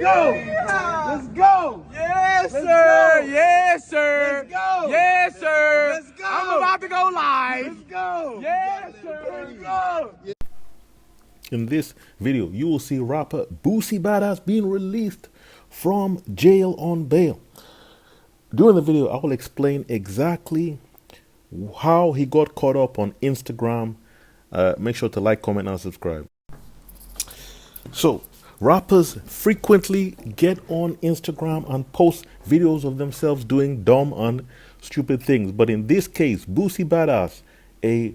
Go! Let's go! Yes, Let's sir! go. Yes, sir! Let's go! Yes, sir! Let's go! I'm about to go live! Let's go! Yes, sir! Let's go! In this video, you will see rapper Boosie Badazz being released from jail on bail. During the video, I will explain exactly how he got caught up on Instagram. Make sure to like, comment, and subscribe. So, rappers frequently get on Instagram and post videos of themselves doing dumb and stupid things. But in this case, Boosie Badazz, a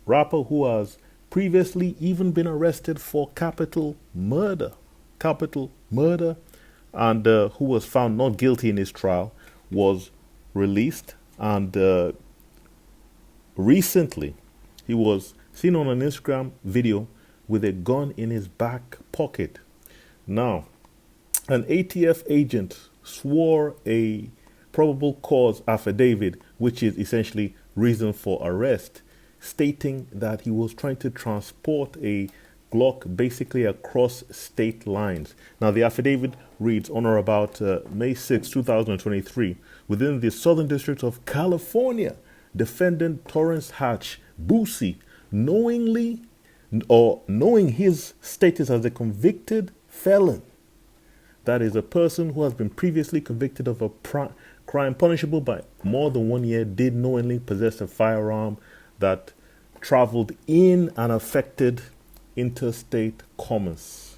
rapper who has previously even been arrested for capital murder, and who was found not guilty in his trial, was released. And recently, he was seen on an Instagram video with a gun in his back pocket. Now, an ATF agent swore a probable cause affidavit, which is essentially reason for arrest, stating that he was trying to transport a Glock basically across state lines. Now, the affidavit reads, on or about May 6, 2023, within the Southern District of California, defendant Torrance Hatch Boosie, knowing his status as a convicted felon, that is a person who has been previously convicted of a crime punishable by more than 1 year, did knowingly possess a firearm that traveled in and affected interstate commerce.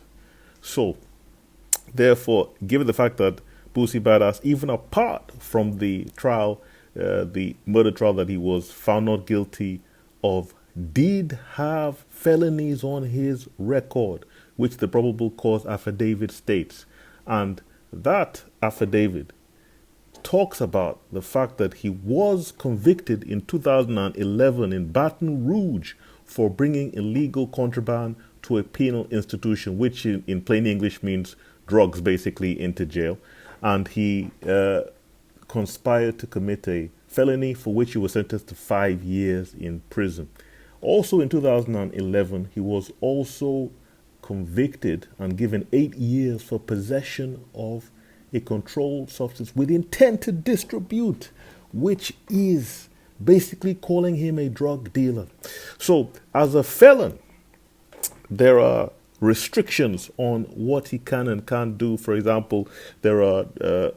So, therefore, given the fact that Boosie Badazz, even apart from the trial, the murder trial that he was found not guilty of, did have felonies on his record, which the probable cause affidavit states. And that affidavit talks about the fact that he was convicted in 2011 in Baton Rouge for bringing illegal contraband to a penal institution, which in plain English means drugs basically, into jail. And he conspired to commit a felony for which he was sentenced to 5 years in prison. Also in 2011, he was also convicted and given 8 years for possession of a controlled substance with intent to distribute, which is basically calling him a drug dealer. So, as a felon, there are restrictions on what he can and can't do. For example, there are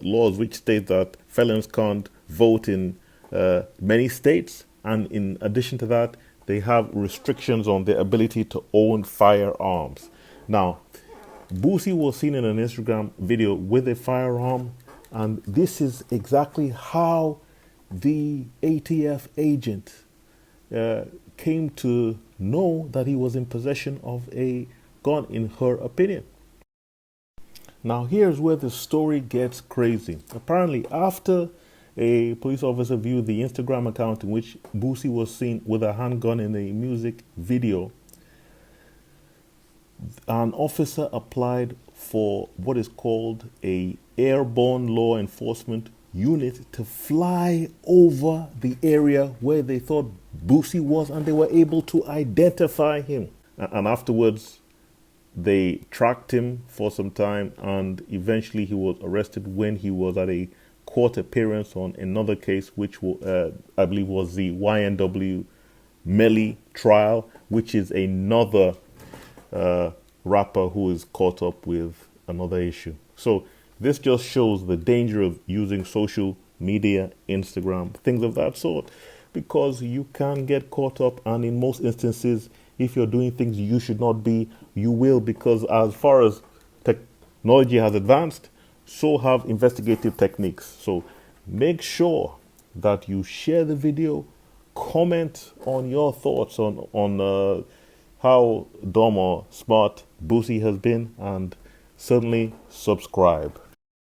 laws which state that felons can't vote in many states, and in addition to that, they have restrictions on their ability to own firearms. Now, Boosie was seen in an Instagram video with a firearm, and this is exactly how the ATF agent came to know that he was in possession of a gun, in her opinion. Now, here's where the story gets crazy. Apparently, after a police officer viewed the Instagram account in which Boosie was seen with a handgun in a music video, an officer applied for what is called a airborne law enforcement unit to fly over the area where they thought Boosie was, and they were able to identify him. And afterwards, they tracked him for some time, and eventually he was arrested when he was at a court appearance on another case, which I believe was the YNW Melly trial, which is another rapper who is caught up with another issue. So this just shows the danger of using social media, Instagram, things of that sort, because you can get caught up, and in most instances, if you're doing things you should not be, you will, because as far as technology has advanced, so have investigative techniques. So make sure that you share the video, comment on your thoughts on how dumb or smart Boosie has been, and certainly subscribe.